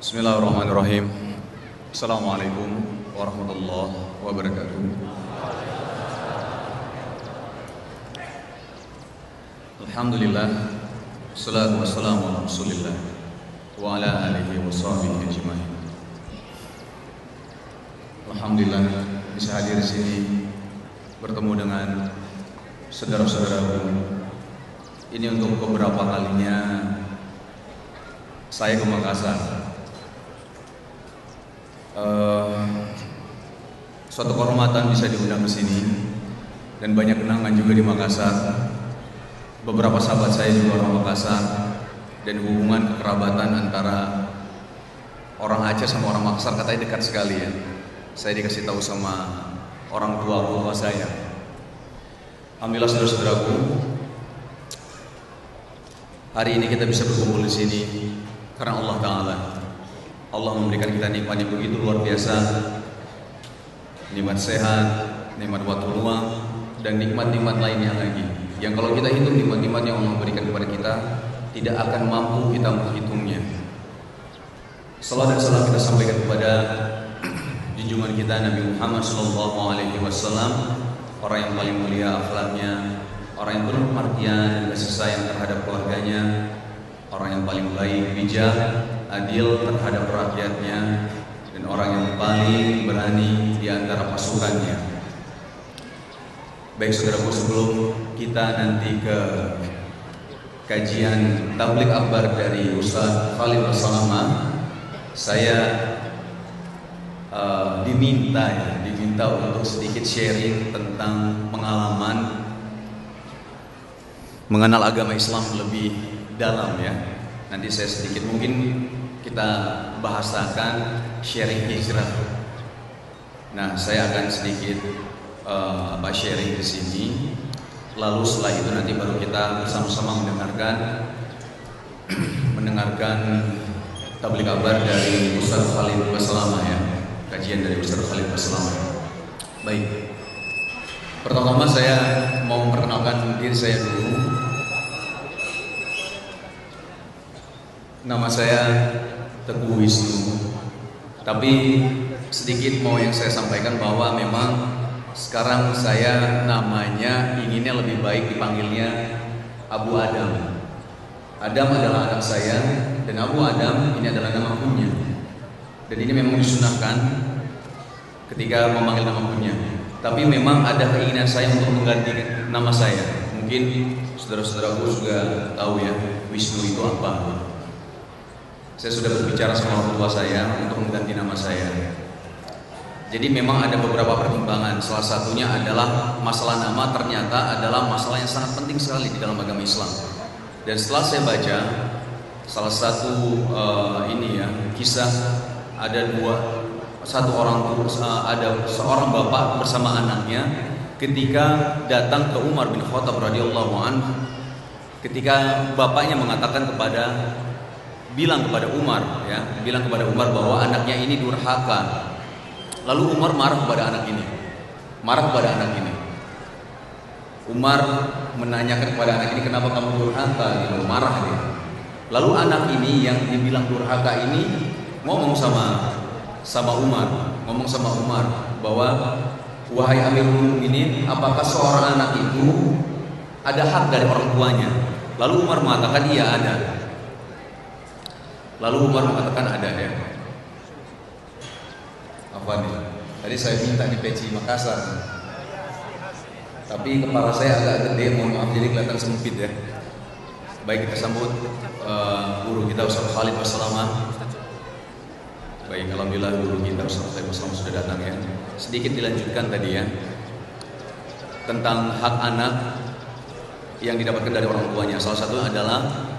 Bismillahirrahmanirrahim. Assalamualaikum warahmatullahi wabarakatuh. Alhamdulillah, salatu wassalamu ala Rasulillah wa ala alihi wa sahbihi ajma'in. Alhamdulillah bisa hadir di sini bertemu dengan saudara-saudaraku. Ini untuk beberapa kalinya saya ke Makassar. Suatu kehormatan bisa diundang ke sini dan banyak kenangan juga di Makassar. Beberapa sahabat saya juga orang Makassar dan hubungan kekerabatan antara orang Aceh sama orang Makassar katanya dekat sekali ya. Saya dikasih tahu sama orang tua saya. Alhamdulillah saudara-saudaraku, hari ini kita bisa berkumpul di sini karena Allah Ta'ala. Allah memberikan kita nikmat yang begitu luar biasa, nikmat sehat, nikmat waktu luang, dan nikmat-nikmat lainnya lagi yang kalau kita hitung nikmat-nikmat yang Allah berikan kepada kita tidak akan mampu kita menghitungnya. Salam dan salam kita sampaikan kepada junjungan kita Nabi Muhammad SAW, orang yang paling mulia akhlaknya, orang yang penuh perhatian dan kasih sayang terhadap keluarganya, orang yang paling baik, bijak, adil terhadap rakyatnya, dan orang yang paling berani di antara pasukannya. Baik saudaraku, sebelum kita nanti ke kajian tabligh akbar dari Ustaz Khalid Basalamah, saya diminta untuk sedikit sharing tentang pengalaman mengenal agama Islam lebih dalam ya. Nanti saya sedikit mungkin kita bahasakan sharing hijrah. Nah, saya akan sedikit sharing di sini. Lalu setelah itu nanti baru kita bersama-sama mendengarkan tabligh akbar dari Ustaz Khalid Basalamah ya. Kajian dari Ustaz Khalid Basalamah. Baik. Pertama saya mau memperkenalkan diri saya dulu. Nama saya Teguh Wisnu. Tapi sedikit mau yang saya sampaikan bahwa memang sekarang saya namanya inginnya lebih baik dipanggilnya Abu Adam. Adam adalah anak saya dan Abu Adam ini adalah nama kunyah. Dan ini memang disunahkan ketika memanggil nama kunyah. Tapi memang ada keinginan saya untuk mengganti nama saya. Mungkin saudara-saudaraku juga tahu ya, Wisnu itu apa. Saya sudah berbicara sama orang tua saya untuk mengganti nama saya. Jadi memang ada beberapa pertimbangan. Salah satunya adalah masalah nama ternyata adalah masalah yang sangat penting sekali di dalam agama Islam. Dan setelah saya baca salah satu kisah, ada seorang bapak bersama anaknya ketika datang ke Umar bin Khattab radhiyallahu anhu. Ketika bapaknya bilang kepada Umar bahwa anaknya ini durhaka. Lalu Umar marah kepada anak ini. Umar menanyakan kepada anak ini, kenapa kamu durhaka? Marah dia. Lalu anak ini yang dibilang durhaka ini ngomong sama Umar bahwa wahai Amirul Mukminin, apakah seorang anak itu ada hak dari orang tuanya? Lalu Umar mengatakan iya ada. Ya. Apa nih? Tadi saya minta di peci Makassar, tapi kepala saya agak gede, mohon maaf jadi kelihatan sempit ya. Baik, kita sambut guru kita Ustaz Khalid Basalamah. Baik, alhamdulillah guru kita Ustaz Khalid Basalamah sudah datang ya. Sedikit dilanjutkan tadi ya tentang hak anak yang didapatkan dari orang tuanya. Salah satu adalah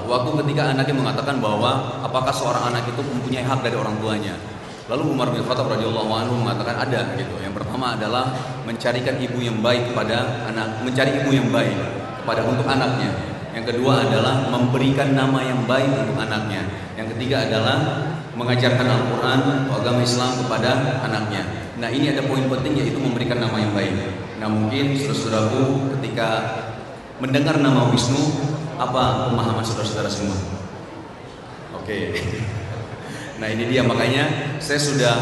waktu ketika anaknya mengatakan bahwa apakah seorang anak itu mempunyai hak dari orang tuanya. Lalu Umar bin Khattab radhiyallahu anhu mengatakan ada gitu. Yang pertama adalah mencarikan ibu yang baik kepada anak, mencari ibu yang baik untuk anaknya. Yang kedua adalah memberikan nama yang baik untuk anaknya. Yang ketiga adalah mengajarkan Al-Quran atau agama Islam kepada anaknya. Nah, ini ada poin penting, yaitu memberikan nama yang baik. Nah, mungkin saudara-saudaraku ketika mendengar nama Wisnu, apa pemahaman saudara-saudara semua? Oke. Nah ini dia, makanya saya sudah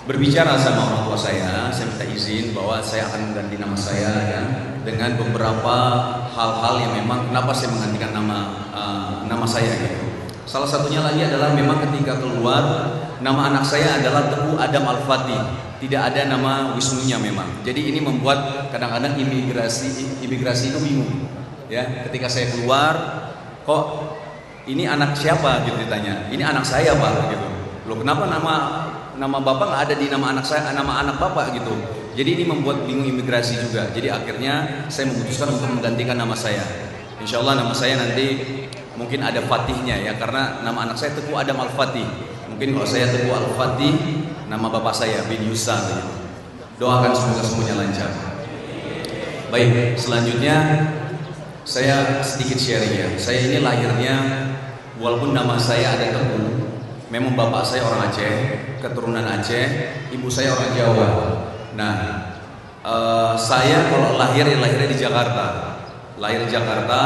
berbicara sama orang tua saya minta izin bahwa saya akan mengganti nama saya ya, dengan beberapa hal-hal yang memang kenapa saya menggantikan nama saya gitu. Salah satunya lagi adalah memang ketika keluar nama anak saya adalah Teguh Adam Al-Fatih, tidak ada nama Wisnunya memang. Jadi ini membuat kadang-kadang imigrasi itu bingung ya, ketika saya keluar kok ini anak siapa gitu ditanya, ini anak saya Pak gitu. Loh kenapa nama bapak nggak ada di nama anak bapak gitu. Jadi ini membuat bingung imigrasi juga. Jadi akhirnya saya memutuskan untuk menggantikan nama saya. Insya Allah nama saya nanti mungkin ada Fatihnya ya, karena nama anak saya Teguh Adam Al-Fatih. Mungkin kalau saya Teguh Al-Fatih, nama bapak saya bin Yusa gitu. Doakan semoga semuanya lancar. Baik, selanjutnya saya sedikit sharing ya. Saya ini lahirnya walaupun nama saya ada Teguh, memang bapak saya orang Aceh, keturunan Aceh, ibu saya orang Jawa. Nah, saya kalau lahirnya di Jakarta. Lahir di Jakarta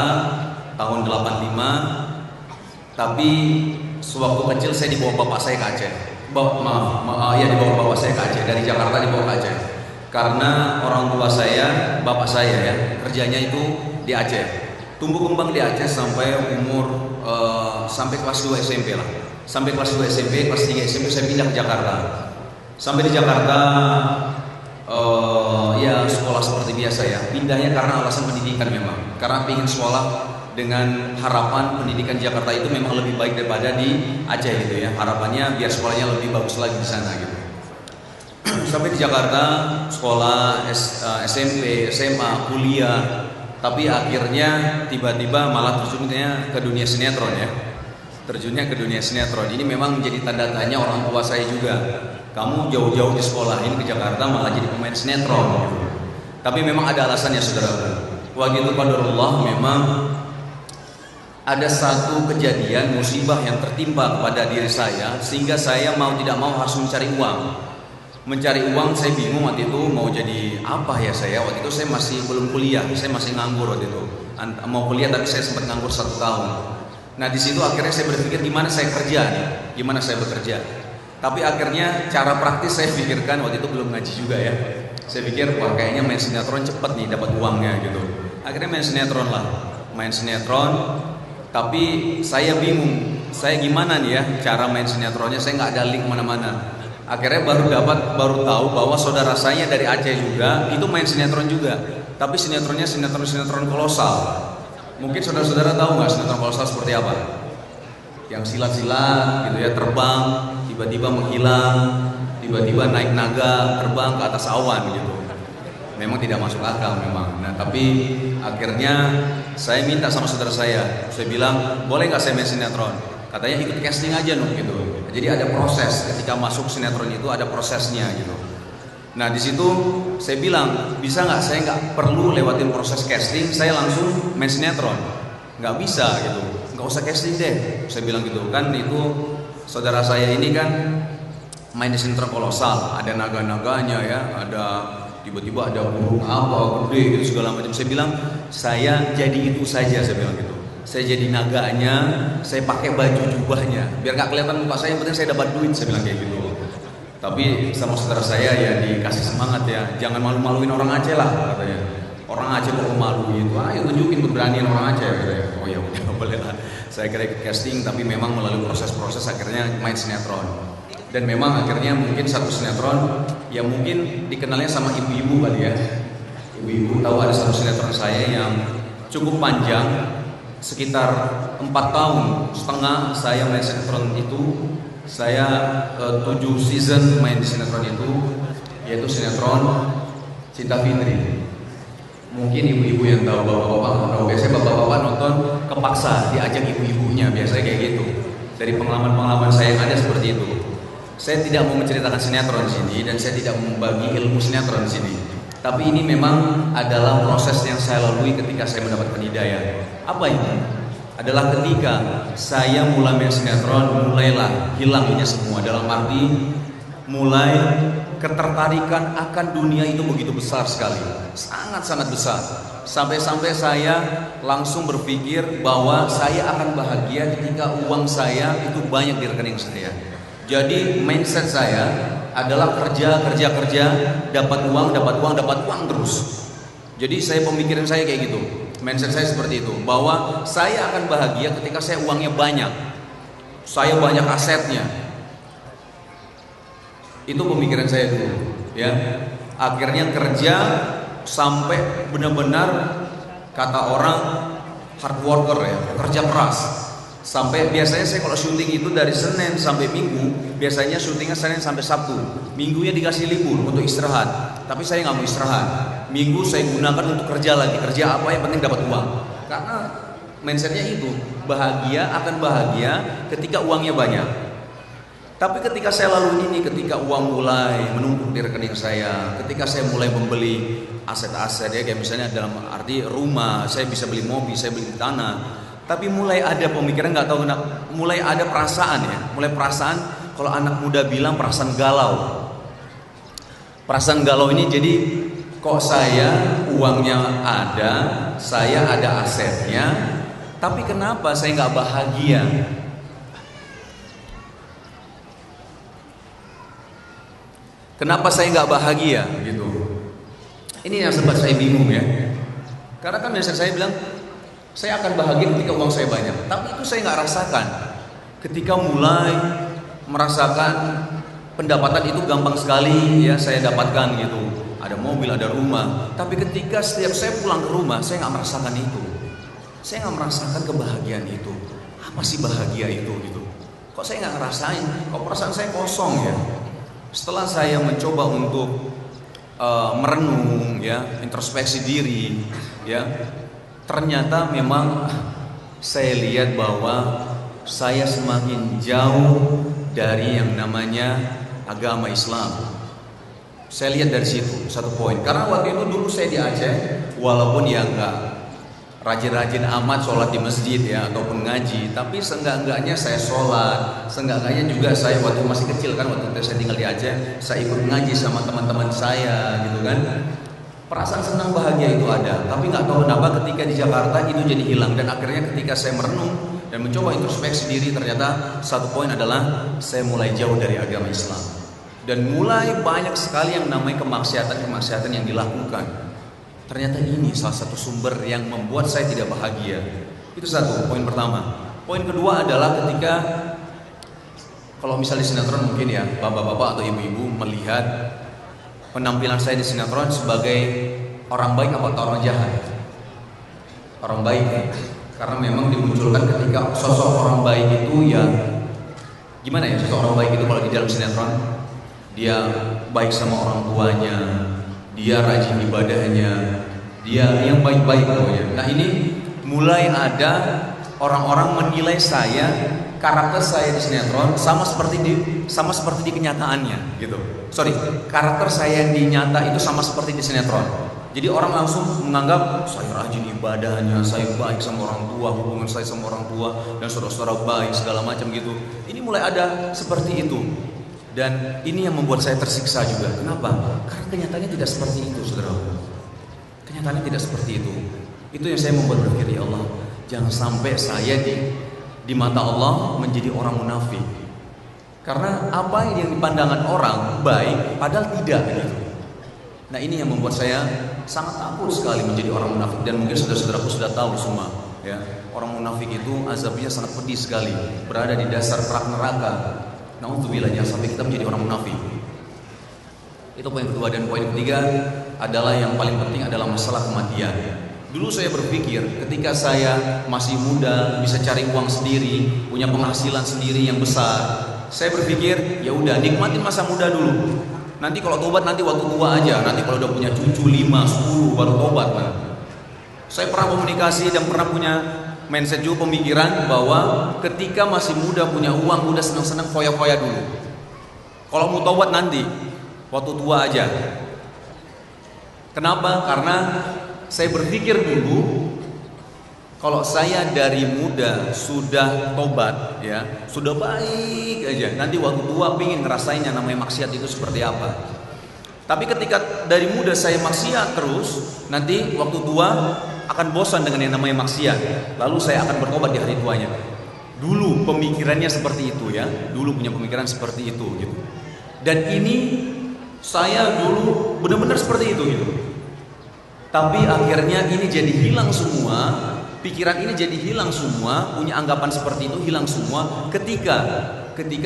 tahun 85. Tapi sewaktu kecil saya dibawa bapak saya ke Aceh. Dibawa bapak saya ke Aceh, dari Jakarta dibawa ke Aceh. Karena orang tua saya, bapak saya ya, kerjanya itu di Aceh. Tumbuh kembang di Aceh sampai umur sampai kelas 2 SMP lah. Sampai kelas 2 SMP, kelas 3 SMP saya pindah ke Jakarta. Sampai di Jakarta ya sekolah seperti biasa ya. Pindahnya karena alasan pendidikan memang. Karena ingin sekolah dengan harapan pendidikan Jakarta itu memang lebih baik daripada di Aceh gitu ya. Harapannya biar sekolahnya lebih bagus lagi di sana gitu. Sampai di Jakarta sekolah SMP, SMA, kuliah. Tapi akhirnya tiba-tiba malah terjunnya ke dunia sinetron ya. Terjunnya ke dunia sinetron. Ini memang menjadi tanda tanya orang tua saya juga. Kamu jauh-jauh di sekolah ini ke Jakarta malah jadi pemain sinetron gitu. Tapi memang ada alasannya saudara. Waktu itu qadarullah memang ada satu kejadian musibah yang tertimpa kepada diri saya sehingga saya mau tidak mau harus mencari uang. Mencari uang saya bingung waktu itu mau jadi apa ya saya. Waktu itu saya masih belum kuliah, saya masih nganggur waktu itu. Mau kuliah tapi saya sempat nganggur 1 tahun. Nah di situ akhirnya saya berpikir gimana saya kerja nih, gimana saya bekerja. Tapi akhirnya cara praktis saya pikirkan waktu itu belum ngaji juga ya. Saya pikir wah kayaknya main sinetron cepet nih dapat uangnya gitu. Akhirnya main sinetron lah, main sinetron. Tapi saya bingung, saya gimana nih ya cara main sinetronnya, saya nggak ada link mana-mana. Akhirnya baru tahu bahwa saudara saya dari Aceh juga itu main sinetron juga. Tapi sinetronnya sinetron kolosal. Mungkin saudara-saudara tahu nggak sinetron kolosal seperti apa? Yang silat-silat gitu ya, terbang, tiba-tiba menghilang, tiba-tiba naik naga, terbang ke atas awan gitu. Memang tidak masuk akal memang. Nah tapi akhirnya saya minta sama saudara saya bilang boleh nggak saya main sinetron? Katanya ikut casting aja noh gitu. Jadi ada proses ketika masuk sinetron itu ada prosesnya gitu. Nah di situ saya bilang bisa nggak saya nggak perlu lewatin proses casting, saya langsung main sinetron. Nggak bisa gitu, nggak usah casting deh. Saya bilang gitu kan itu saudara saya ini kan main di sinetron kolosal, ada naga-naganya ya, ada tiba-tiba ada burung apa gede gitu segala macam. Saya bilang saya jadi itu saja, saya bilang gitu. Saya jadi naganya, saya pakai baju jubahnya, biar nggak kelihatan muka saya, yang penting saya dapat duit, saya bilang kayak gitu. Tapi sama saudara saya ya dikasih semangat ya, jangan malu-maluin orang Aceh lah katanya. Orang Aceh kok malu gitu, ayo tunjukin keberanian orang Aceh katanya. Oh ya udah boleh lah. Saya kira ikut casting, tapi memang melalui proses-proses akhirnya main sinetron. Dan memang akhirnya mungkin satu sinetron yang mungkin dikenalnya sama ibu-ibu kali ya. Ibu-ibu tahu ada satu sinetron saya yang cukup panjang, sekitar 4,5 tahun saya main sinetron itu. Saya 7 season main di sinetron itu, yaitu sinetron Cinta Fitri. Mungkin ibu-ibu yang tahu, bapak-bapak nggak tahu. Biasanya bapak-bapak nonton kepaksa diajak ibu-ibunya, biasanya kayak gitu. Dari pengalaman-pengalaman saya yang ada seperti itu. Saya tidak mau menceritakan sinetron di sini dan saya tidak membagi ilmu sinetron di sini. Tapi ini memang adalah proses yang saya lalui ketika saya mendapatkan hidayah. Apa ini? Adalah ketika saya mulai main sinetron, mulailah hilangnya semua. Dalam arti mulai ketertarikan akan dunia itu begitu besar sekali, sangat-sangat besar. Sampai-sampai saya langsung berpikir bahwa saya akan bahagia ketika uang saya itu banyak di rekening saya. Jadi mindset saya adalah kerja, dapat uang terus. Jadi saya pemikiran saya kayak gitu. Mindset saya seperti itu, bahwa saya akan bahagia ketika saya uangnya banyak. Saya banyak asetnya. Itu pemikiran saya dulu, ya. Akhirnya kerja sampai benar-benar kata orang hard worker ya, kerja keras. Sampai biasanya saya kalau syuting itu dari Senin sampai Minggu, biasanya syutingnya Senin sampai Sabtu. Minggunya dikasih libur untuk istirahat. Tapi saya nggak mau istirahat. Minggu saya gunakan untuk kerja lagi. Kerja apa yang penting dapat uang. Karena mindsetnya itu, bahagia akan bahagia ketika uangnya banyak. Tapi ketika saya lalui ini, ketika uang mulai menumpuk di rekening saya, ketika saya mulai membeli aset-aset ya, kayak misalnya dalam arti rumah, saya bisa beli mobil, saya beli tanah. Tapi mulai ada pemikiran, nggak tahu kenapa, mulai ada perasaan ya, mulai perasaan, kalau anak muda bilang perasaan galau. Perasaan galau ini jadi, kok saya uangnya ada, saya ada asetnya, tapi kenapa saya nggak bahagia? Kenapa saya nggak bahagia gitu? Ini yang sempat saya bingung ya. Karena kan biasa saya bilang, saya akan bahagia ketika uang saya banyak. Tapi itu saya nggak rasakan. Ketika mulai merasakan pendapatan itu gampang sekali ya saya dapatkan gitu. Ada mobil, ada rumah. Tapi ketika setiap saya pulang ke rumah, saya nggak merasakan itu. Saya nggak merasakan kebahagiaan itu. Apa sih bahagia itu gitu? Kok saya nggak ngerasain? Kok perasaan saya kosong ya? Setelah saya mencoba untuk merenung ya, introspeksi diri ya, ternyata memang saya lihat bahwa saya semakin jauh dari yang namanya agama Islam. Saya lihat dari situ satu poin. Karena waktu itu dulu saya di Aceh, walaupun ya enggak rajin-rajin amat sholat di masjid ya ataupun ngaji, tapi seenggak-enggaknya saya sholat, seenggak-enggaknya juga saya waktu masih kecil kan, waktu saya tinggal di Aceh, saya ikut ngaji sama teman-teman saya gitu kan. Perasaan senang bahagia itu ada, tapi nggak tahu kenapa ketika di Jakarta itu jadi hilang. Dan akhirnya ketika saya merenung dan mencoba introspeksi diri, ternyata satu poin adalah saya mulai jauh dari agama Islam dan mulai banyak sekali yang namanya kemaksiatan yang dilakukan. Ternyata ini salah satu sumber yang membuat saya tidak bahagia. Itu satu, poin pertama. Poin kedua adalah ketika, kalau misalnya di sinetron mungkin ya, bapak-bapak atau ibu-ibu melihat penampilan saya di sinetron sebagai orang baik atau orang jahat. Orang baik, karena memang dimunculkan ketika sosok orang baik itu ya, gimana ya, sosok orang baik itu kalau di dalam sinetron, dia baik sama orang tuanya, dia rajin ibadahnya, dia yang baik-baik pokoknya. Nah ini mulai ada orang-orang menilai saya, karakter saya di sinetron sama seperti di kenyataannya gitu. Karakter saya yang di nyata itu sama seperti di sinetron. Jadi orang langsung menganggap saya rajin ibadahnya, saya baik sama orang tua, hubungan saya sama orang tua dan saudara-saudara baik segala macam gitu. Ini mulai ada seperti itu. Dan ini yang membuat saya tersiksa juga. Kenapa? Karena kenyataannya tidak seperti itu, saudara. Kenyataannya tidak seperti itu. Itu yang saya membuat berpikir, ya Allah, jangan sampai saya di mata Allah menjadi orang munafik. Karena apa yang dipandangan orang baik, padahal tidak gitu. Nah ini yang membuat saya sangat takut sekali menjadi orang munafik. Dan mungkin saudara-saudaraku sudah tahu semua ya, orang munafik itu azabnya sangat pedih sekali, berada di dasar neraka neraka. Na'udzubillah, jangan sampai kita menjadi orang munafik. Itu poin kedua. Dan poin ketiga adalah yang paling penting adalah masalah kematian. Dulu saya berpikir ketika saya masih muda, bisa cari uang sendiri, punya penghasilan sendiri yang besar, saya berpikir ya udah nikmatin masa muda dulu. Nanti kalau tobat nanti waktu tua aja. Nanti kalau udah punya cucu 5, 10 baru tobat. Saya pernah komunikasi dan pernah punya mindset juga, pemikiran bahwa ketika masih muda punya uang, udah senang-senang foya-foya dulu. Kalau mau tobat nanti waktu tua aja. Kenapa? Karena saya berpikir dulu, kalau saya dari muda sudah tobat ya, sudah baik aja, nanti waktu tua pengen ngerasain yang namanya maksiat itu seperti apa. Tapi ketika dari muda saya maksiat terus, nanti waktu tua akan bosan dengan yang namanya maksiat. Lalu saya akan bertobat di hari tuanya. Dulu pemikirannya seperti itu ya. Dulu punya pemikiran seperti itu gitu. Dan ini saya dulu benar-benar seperti itu gitu. Tapi akhirnya ini jadi hilang semua. Pikiran ini jadi hilang semua. Punya anggapan seperti itu hilang semua ketika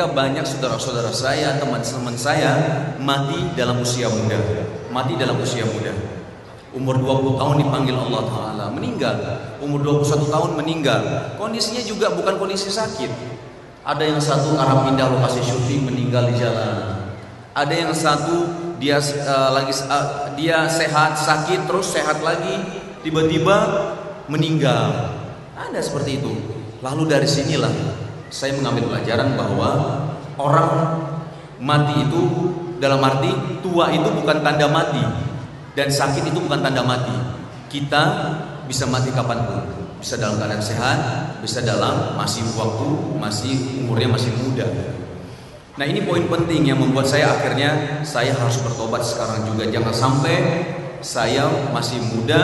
banyak saudara-saudara saya, teman-teman saya mati dalam usia muda. Mati dalam usia muda. Umur 20 tahun dipanggil Allah Ta'ala, meninggal. Umur 21 tahun meninggal. Kondisinya juga bukan kondisi sakit. Ada yang satu arah pindah lokasi syuting, meninggal di jalan. Ada yang satu dia dia sehat, sakit, terus sehat lagi, tiba-tiba meninggal. Ada seperti itu. Lalu dari sinilah saya mengambil pelajaran bahwa orang mati itu dalam arti tua itu bukan tanda mati dan sakit itu bukan tanda mati. Kita bisa mati kapanpun, bisa dalam keadaan sehat, bisa dalam masih waktu, masih umurnya masih muda. Nah ini poin penting yang membuat saya akhirnya saya harus bertobat sekarang juga. Jangan sampai saya masih muda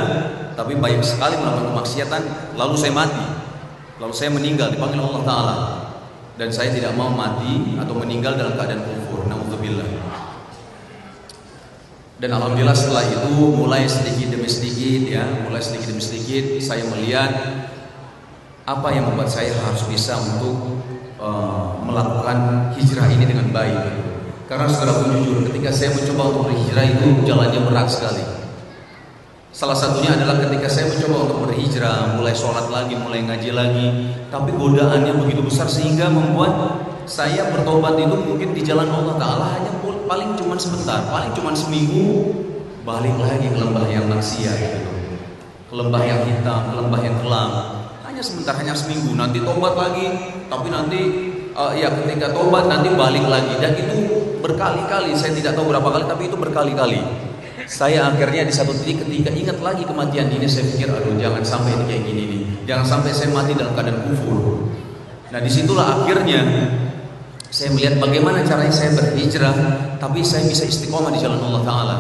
tapi banyak sekali melakukan kemaksiatan lalu saya mati, lalu saya meninggal dipanggil Allah Ta'ala. Dan saya tidak mau mati atau meninggal dalam keadaan kufur. Na'udzubillah. Dan alhamdulillah setelah itu mulai sedikit demi sedikit saya melihat apa yang membuat saya harus bisa untuk melakukan hijrah ini dengan baik. Karena saudara jujur, ketika saya mencoba untuk berhijrah itu jalannya berat sekali. Salah satunya adalah ketika saya mencoba untuk berhijrah, mulai sholat lagi, mulai ngaji lagi, tapi godaannya begitu besar sehingga membuat saya bertobat itu mungkin di jalan Allah Ta'ala hanya paling cuma sebentar, paling cuma seminggu, balik lagi ke lembah yang maksiat gitu. Ke lembah yang hitam, ke lembah yang kelam. Hanya sebentar, hanya seminggu, nanti tobat lagi, tapi nanti ketika tobat nanti balik lagi. Dan itu berkali-kali, saya tidak tahu berapa kali, tapi itu berkali-kali. Saya akhirnya di satu titik ketika ingat lagi kematian ini, saya pikir aduh jangan sampai ini kayak gini nih, jangan sampai saya mati dalam keadaan kufur. Nah disitulah akhirnya saya melihat bagaimana caranya saya berhijrah tapi saya bisa istiqomah di jalan Allah Ta'ala.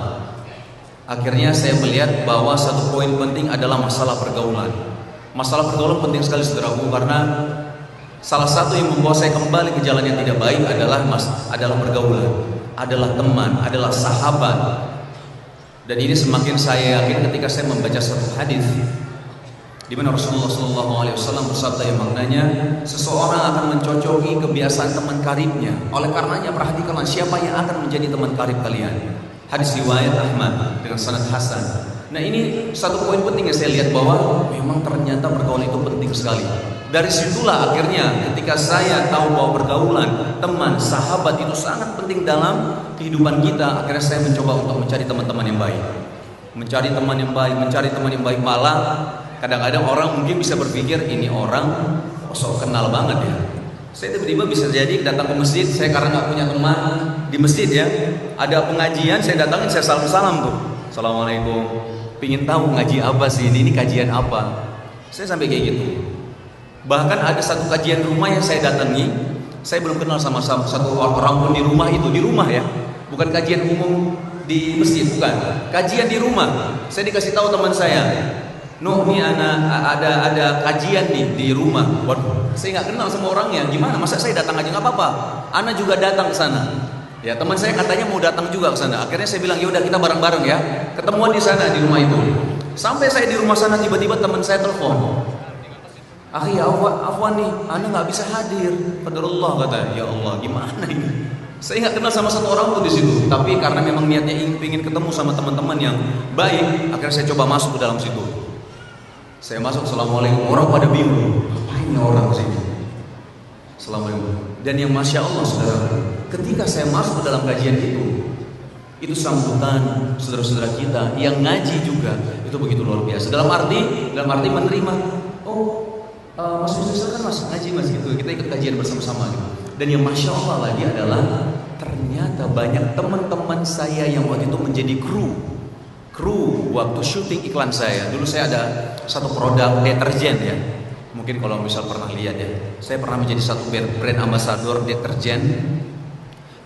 Akhirnya saya melihat bahwa satu poin penting adalah masalah pergaulan. Masalah pergaulan penting sekali saudaraku, karena salah satu yang membawa saya kembali ke jalan yang tidak baik adalah pergaulan, adalah teman, adalah sahabat. Dan ini semakin saya yakin ketika saya membaca satu hadis di mana Rasulullah SAW bersabda yang maknanya seseorang akan mencocoki kebiasaan teman karibnya. Oleh karenanya perhatikanlah siapa yang akan menjadi teman karib kalian. Hadis riwayat Ahmad dengan sanad hasan. Nah ini satu poin penting yang saya lihat bahwa memang ternyata pergaulan itu penting sekali. Dari situlah akhirnya ketika saya tahu bahwa pergaulan, teman, sahabat itu sangat penting dalam kehidupan kita, akhirnya saya mencoba untuk mencari teman-teman yang baik. Mencari teman yang baik, malah kadang-kadang orang mungkin bisa berpikir ini orang sok kenal banget ya. Saya tiba-tiba bisa jadi datang ke masjid, saya karena nggak punya teman di masjid ya, ada pengajian, saya datangin, saya salam-salam tuh. Assalamualaikum, pingin tahu ngaji apa sih ini kajian apa. Saya sampai kayak gitu. Bahkan ada satu kajian rumah yang saya datangi, saya belum kenal sama satu orang pun di rumah itu, di rumah ya, bukan kajian umum di masjid, bukan, kajian di rumah. Saya dikasih tahu teman saya, ini ada kajian nih di rumah. Waduh, saya nggak kenal sama orangnya, gimana? Masa saya datang aja nggak apa-apa? Ana juga datang ke sana. Ya teman saya katanya mau datang juga ke sana. Akhirnya saya bilang yaudah kita bareng-bareng ya, ketemuan di sana di rumah itu. Sampai saya di rumah sana tiba-tiba teman saya telepon. Akhi afwan nih, Anda nggak bisa hadir. Qadarullah kata, ya Allah gimana ini? Saya nggak kenal sama satu orang tuh di situ, tapi karena memang niatnya ingin ketemu sama teman-teman yang baik, akhirnya saya coba masuk ke dalam situ. Saya masuk, assalamualaikum, orang pada bingung, ngapain orang sini? Assalamualaikum. Dan yang masya Allah saudara, ketika saya masuk ke dalam kajian itu sambutan saudara-saudara kita yang ngaji juga itu begitu luar biasa. Dalam arti menerima. Mas Yusuf kan mas ngaji mas gitu, kita ikut kajian bersama-sama gitu. Dan yang masya Allah lagi adalah ternyata banyak teman-teman saya yang waktu itu menjadi kru waktu syuting iklan saya. Dulu saya ada satu produk deterjen ya, mungkin kalau misal pernah lihat ya, saya pernah menjadi satu brand ambassador deterjen.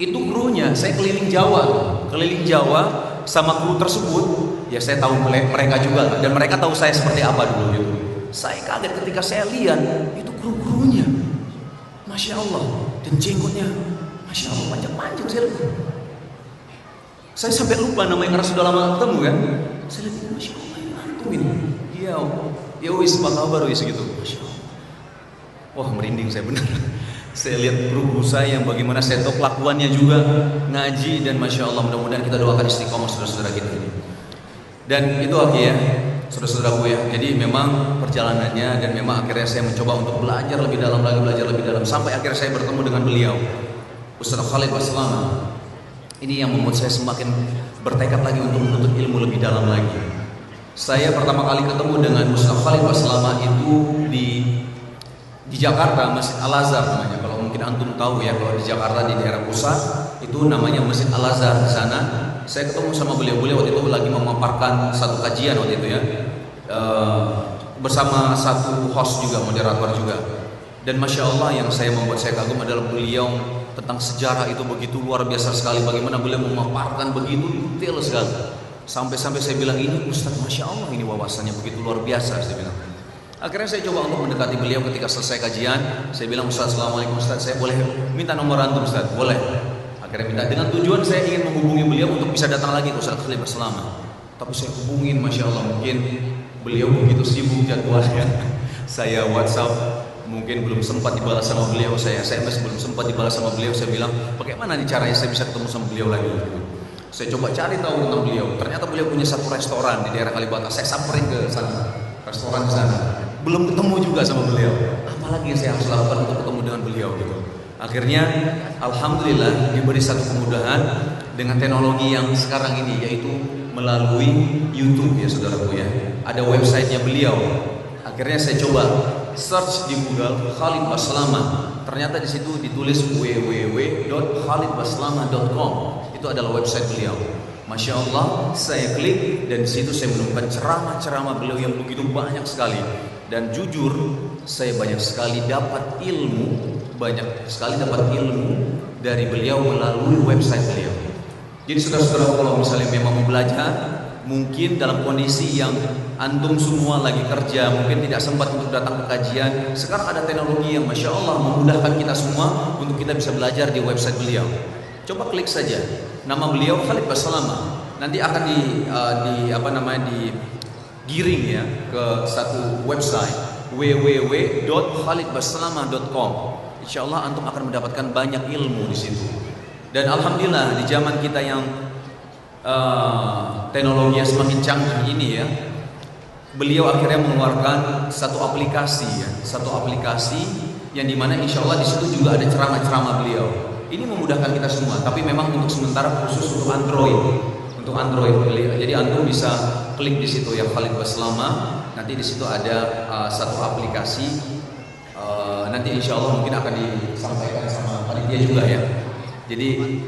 Itu krunya, saya keliling Jawa sama kru tersebut. Ya saya tahu mereka juga, dan mereka tahu saya seperti apa dulu gitu. Saya kaget ketika saya lihat itu kru-krunya, Masya Allah, dan jenggotnya Masya Allah panjang-panjang. Saya sampai lupa namanya karena sudah lama ketemu kan. Saya lihat, Masya Allah, ini antum ini. Iya, ya wis apa kabar wis gitu. Masya Allah. Wah, merinding saya benar. Saya lihat guru saya yang bagaimana saya tahu kelakuannya juga ngaji, dan Masya Allah, mudah-mudahan kita doakan istiqomah saudara-saudara kita ini. Dan itu akhirnya saudara-saudaraku ya. Jadi memang perjalanannya, dan memang akhirnya saya mencoba untuk belajar lebih dalam sampai akhirnya saya bertemu dengan beliau, Ustaz Khalid Baslama. Ini yang membuat saya semakin bertekad lagi untuk menuntut ilmu lebih dalam lagi. Saya pertama kali ketemu dengan Ustaz Khalid Baslama itu di Jakarta, Masjid Al-Azhar namanya. Kalau mungkin antum tahu ya, kalau di Jakarta di daerah pusat itu namanya Masjid Al-Azhar. Di sana saya ketemu sama beliau waktu itu lagi memaparkan satu kajian waktu itu ya, bersama satu host juga, moderator juga. Dan Masya Allah, yang membuat saya kagum adalah beliau tentang sejarah itu begitu luar biasa sekali. Bagaimana beliau memaparkan begitu detail sekali. Sampai-sampai saya bilang, ini Ustaz, Masya Allah, ini wawasannya begitu luar biasa, saya bilang. Akhirnya saya coba untuk mendekati beliau ketika selesai kajian. Saya bilang, Ustaz, Assalamualaikum Ustaz, saya boleh minta nomor antum Ustaz? Boleh. Akhirnya minta, dengan tujuan saya ingin menghubungi beliau untuk bisa datang lagi ke Ustaz Khalid Baslama. Tapi saya hubungin, Masya Allah, mungkin beliau begitu sibuk jadwalnya. Saya WhatsApp mungkin belum sempat dibalas sama beliau, saya SMS belum sempat dibalas sama beliau. Saya bilang, bagaimana nih caranya saya bisa ketemu sama beliau lagi? Saya coba cari tahu tentang beliau. Ternyata beliau punya satu restoran di daerah Kalibata. Saya samperin ke sana, restoran di sana. Belum ketemu juga sama beliau. Apalagi yang saya harus lakukan untuk ketemu dengan beliau gitu. Akhirnya alhamdulillah diberi satu kemudahan dengan teknologi yang sekarang ini, yaitu melalui YouTube ya saudaraku ya. Ada websitenya beliau. Akhirnya saya coba search di Google Khalid Baslama. Ternyata di situ ditulis www.khalidbaslama.com. Itu adalah website beliau. Masya Allah, saya klik dan di situ saya menemukan ceramah-ceramah beliau yang begitu banyak sekali. Dan jujur, saya banyak sekali dapat ilmu dari beliau melalui website beliau. Jadi saudara-saudara, kalau misalnya memang mau belajar, mungkin dalam kondisi yang antum semua lagi kerja, mungkin tidak sempat untuk datang ke kajian, sekarang ada teknologi yang Masya Allah memudahkan kita semua untuk kita bisa belajar di website beliau. Coba klik saja nama beliau Khalid Baslama, nanti akan digiring ya ke satu website www.khalidbaslama.com. Insya Allah antum akan mendapatkan banyak ilmu di situ. Dan alhamdulillah di zaman kita yang teknologinya semakin canggih ini ya, beliau akhirnya mengeluarkan satu aplikasi yang dimana insya Allah di situ juga ada ceramah-ceramah beliau. Ini memudahkan kita semua, tapi memang untuk sementara khusus untuk Android. Jadi antum bisa klik di situ ya Khalid Baslama. Nanti di situ ada satu aplikasi. Nanti insya Allah mungkin akan disampaikan sama panitia juga ya. Jadi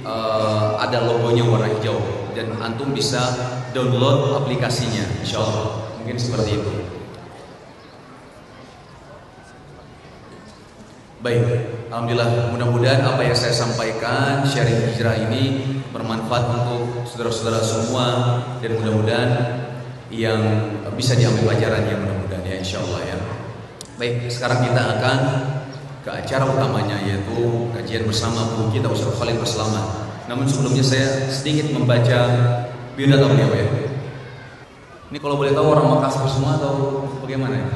ada logonya warna hijau dan antum bisa download aplikasinya. Insya Allah mungkin seperti itu. Baik, alhamdulillah, mudah-mudahan apa yang saya sampaikan sharing hijrah ini bermanfaat untuk saudara-saudara semua, dan mudah-mudahan yang bisa diambil pelajarannya, mudah-mudahan ya insyaallah ya. Baik, sekarang kita akan ke acara utamanya, yaitu kajian bersama guru kita Ustaz Khalid Baslama. Namun sebelumnya saya sedikit membaca biodata beliau ya. Ini kalau boleh tahu orang Makassar semua atau bagaimana ya?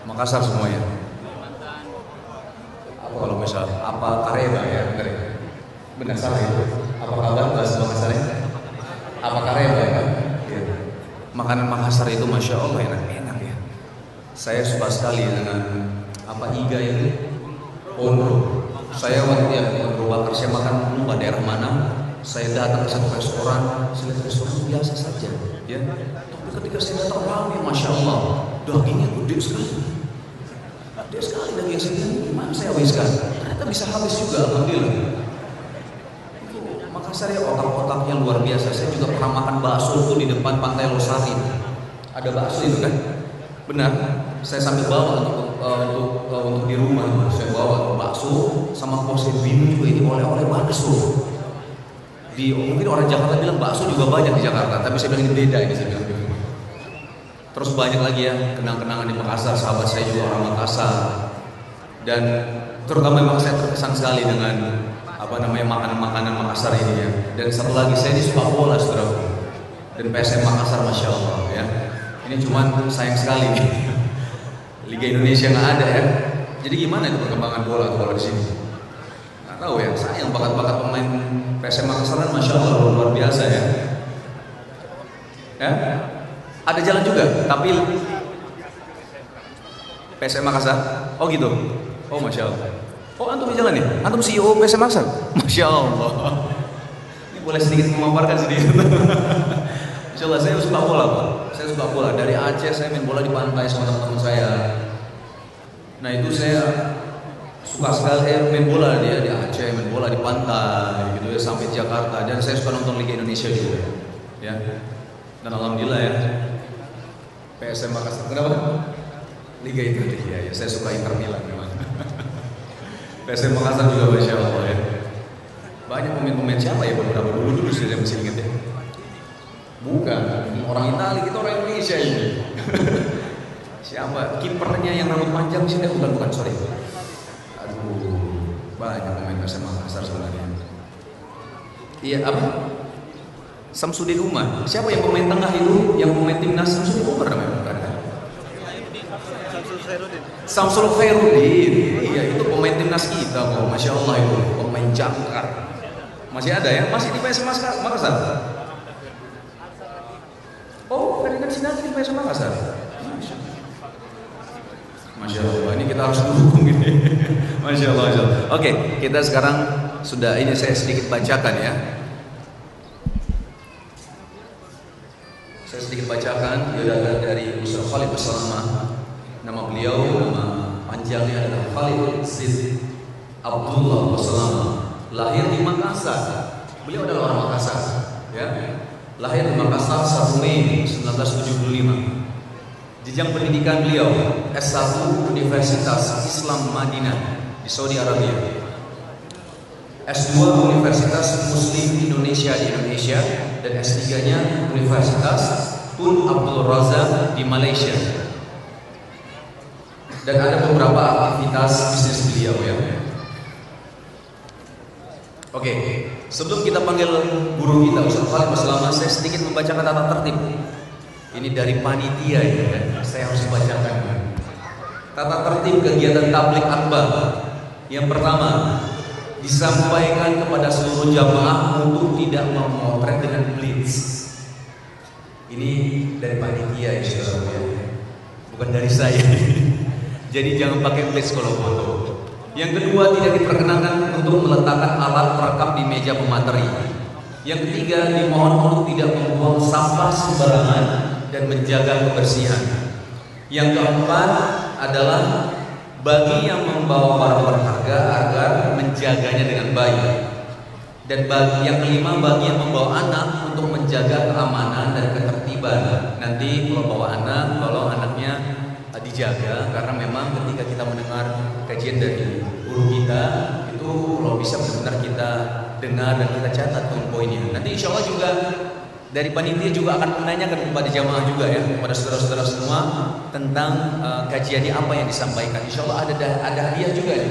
Makassar semua ya. Kalau misal apa Kareba ya, benar ya? Benar salah itu. Apa kabar bahasa Makassar? Apa Kareba ya? Ya. Makanan Makassar itu Masya Allah enak-enak ya. Saya suka sekali dengan apa iga itu, pondro. Saya waktu yang pondro bakar, saya makan lupa daerah mana. Saya datang ke satu restoran, saya lihat restoran biasa saja, ya. Tapi ketika saya datang ramai, Masya Allah, dagingnya gede sekali. Dia sekali daging segini, gimana saya habiskan? Ternyata bisa habis juga, alhamdulillah. Itu Makassar ya, otak-otaknya luar biasa. Saya juga pernah makan bakso itu di depan Pantai Losari. Ada bakso itu kan? Benar. Saya sambil bawa untuk untuk di rumah saya bawa bakso sama kuah binu juga, ini oleh-oleh bakso. Mungkin orang Jakarta bilang bakso juga banyak di Jakarta, tapi saya bilang ini beda ini, saya bilang. Terus banyak lagi ya kenang-kenangan di Makassar, sahabat saya juga orang Makassar, dan terutama memang saya terkesan sekali dengan makanan-makanan Makassar ini ya. Dan satu lagi, saya ini suka bola saudara, dan PSM Makassar masya Allah ya. Ini cuman sayang sekali nih Liga Indonesia nggak ada ya. Jadi gimana itu perkembangan bola kalau di sini? Nggak tahu ya. Sayang bakat-bakat pemain PSM Makassar kan masya Allah luar biasa ya. Ya, ada jalan juga. Tapi PSM Makassar, oh gitu. Oh masya Allah. Oh antum di jalan ya? Antum CEO PSM Makassar? Masya Allah. Ini boleh sedikit memaparkan sedikit. Insya Allah saya suka bola Pak. Saya suka bola. Dari Aceh saya main bola di pantai sama teman-teman saya. Nah itu saya suka sekali main bola dia di Aceh, main bola di pantai gitu ya, sampai Jakarta. Dan saya suka nonton Liga Indonesia juga ya. Dan alhamdulillah ya, PSM Makassar. Kenapa? Liga Indonesia ya. Saya suka Inter Milan memang. PSM Makassar juga masya Allah ya. Banyak pemain-pemain siapa ya beberapa dulu saya masih ingat ya. Bukan orang Italia, kita orang Indonesia ini. Siapa? Kipernya yang rambut panjang sih? Bukan, sorry. Aduh, banyak pemain PSM Makassar sebenarnya. Iya apa? Samsudin Umar. Siapa yang pemain tengah itu? Yang pemain timnas Samsudin Umar namanya bukan? Samsul Khairuddin. Iya, itu pemain timnas kita kok. Masya Allah itu pemain jangkar. Masih ada ya? Masih di PSM Makassar? Oh, kan sini di PSM Makassar. Masya Allah, ini kita harus dukung ini. Masya Allah, Masya Allah. Oke, kita sekarang sudah ini saya sedikit bacakan ya. Saya sedikit bacakan biodata dari Ustaz Khalid Basalamah. Nama beliau, nama panjangnya adalah Khalid Zid Abdullah Basalamah. Lahir di Makassar. Beliau adalah orang Makassar, ya. Lahir di Makassar 1 Mei 1975. Jenjang pendidikan beliau S1 Universitas Islam Madinah di Saudi Arabia, S2 Universitas Muslim Indonesia di Indonesia, dan S3-nya Universitas Tun Abdul Razak di Malaysia. Dan ada beberapa aktivitas bisnis beliau ya. Oke, sebelum kita panggil guru kita Ustaz Khalid Basalamah, saya sedikit membacakan tata tertib. Ini dari panitia ya, saya harus bacakan. Tata tertib kegiatan tabligh akbar. Yang pertama, disampaikan kepada seluruh jamaah untuk tidak memotret dengan blitz. Ini dari panitia ya, saudara, bukan dari saya. Jadi jangan pakai blitz kalau foto. Yang kedua, tidak diperkenankan untuk meletakkan alat perekam di meja pemateri. Yang ketiga, dimohon untuk tidak membuang sampah sembarangan dan menjaga kebersihan. Yang keempat adalah bagi yang membawa barang berharga agar menjaganya dengan baik. Dan yang kelima, bagi yang membawa anak untuk menjaga keamanan dan ketertiban. Nanti kalau bawa anak, tolong anaknya dijaga, karena memang ketika kita mendengar kajian dari guru kita itu kalau bisa benar-benar kita dengar dan kita catat poin-poinnya. Nanti insya Allah juga dari panitia juga akan menanyakan kepada jamaah juga ya, kepada saudara-saudara semua tentang kajiannya apa yang disampaikan. Insya Allah ada hadiah juga ya,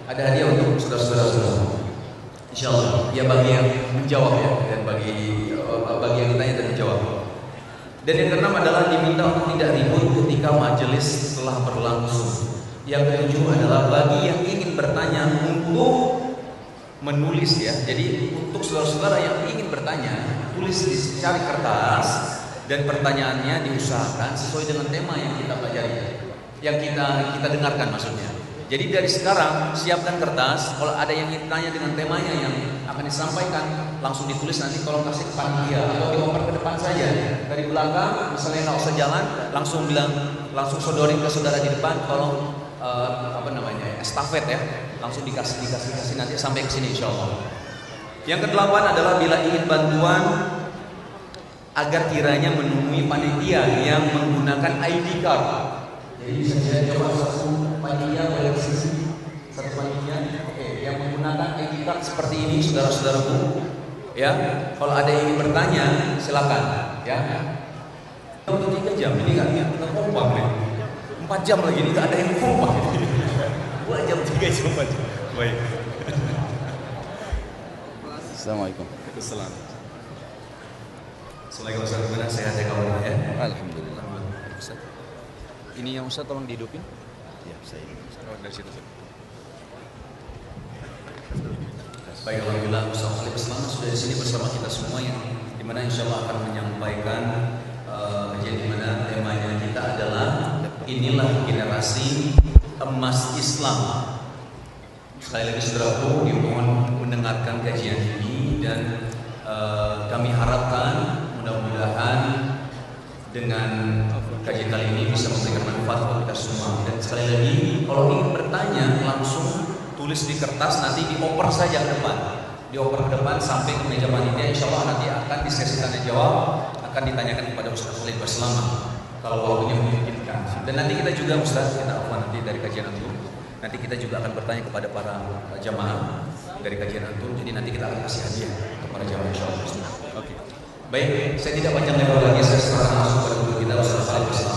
ada hadiah untuk saudara-saudara semua. Insya Allah ya, bagi yang menjawab ya, dan bagi yang ditanya dan menjawab. Dan yang keenam adalah diminta untuk tidak ribut ketika majelis telah berlangsung. Yang ketujuh adalah bagi yang ingin bertanya untuk menulis ya. Jadi untuk saudara-saudara yang ingin bertanya, tulis, cari kertas, dan pertanyaannya diusahakan sesuai dengan tema yang kita pelajari, yang kita dengarkan maksudnya. Jadi dari sekarang siapkan kertas, kalau ada yang ingin tanya dengan temanya yang akan disampaikan, langsung ditulis, nanti tolong kasih ke panitia atau dioper ke depan saja. Dari belakang misalnya nggak usah jalan, langsung sodorin ke saudara di depan, tolong estafet ya, langsung dikasih nanti sampai ke sini insya Allah. Yang kedelapan adalah bila ingin bantuan agar kiranya menemui panitia yang menggunakan ID card. Jadi saya coba satu panitia boleh sisi, satu panitia. Oke, yang menggunakan ID card seperti ini, saudara-saudaraku. Ya, kalau ada yang ingin bertanya, silakan. Ya. Untuk 3 jam ini nggak kompak nih. 4 jam lagi ini nggak ada yang kompak. 2 jam 3 jam 4 jam. Baik. Assalamualaikum. Assalamualaikum. Assalamualaikum Ustaz, gimana sehat ya kawan ya? Alhamdulillah. Ustaz. Ini yang Ustaz tolong dihidupin. Ya, saya ini. Oh, dari situ. Baik, alhamdulillah Ustaz Khalid Beslama sudah di sini bersama kita semua yang dimana insya Allah akan menyampaikan kajian dimana temanya kita adalah inilah generasi emas Islam. Sekali lagi saudaraku, dimohon mendengarkan kajian ini dan kami harapkan mudah-mudahan dengan kajian kali ini bisa memberikan manfaat untuk kita semua. Dan sekali lagi, kalau ingin bertanya langsung tulis di kertas, nanti dioper saja ke depan, dioper ke depan sampai ke meja panitia. Insya Allah nanti akan di sesi tanya jawab akan ditanyakan kepada Ustaz Khalid Beslama kalau waktunya memungkinkan. Dan nanti kita juga Ustaz, kita nanti dari kajian antum, nanti kita juga akan bertanya kepada para jamaah dari kajian antum. Jadi nanti kita akan kasih hadiah kepada jamaah insya Allah. Oke. Baik, saya tidak panjang lebar lagi, saya serahkan langsung kepada guru kita Ustaz Khalid Beslama.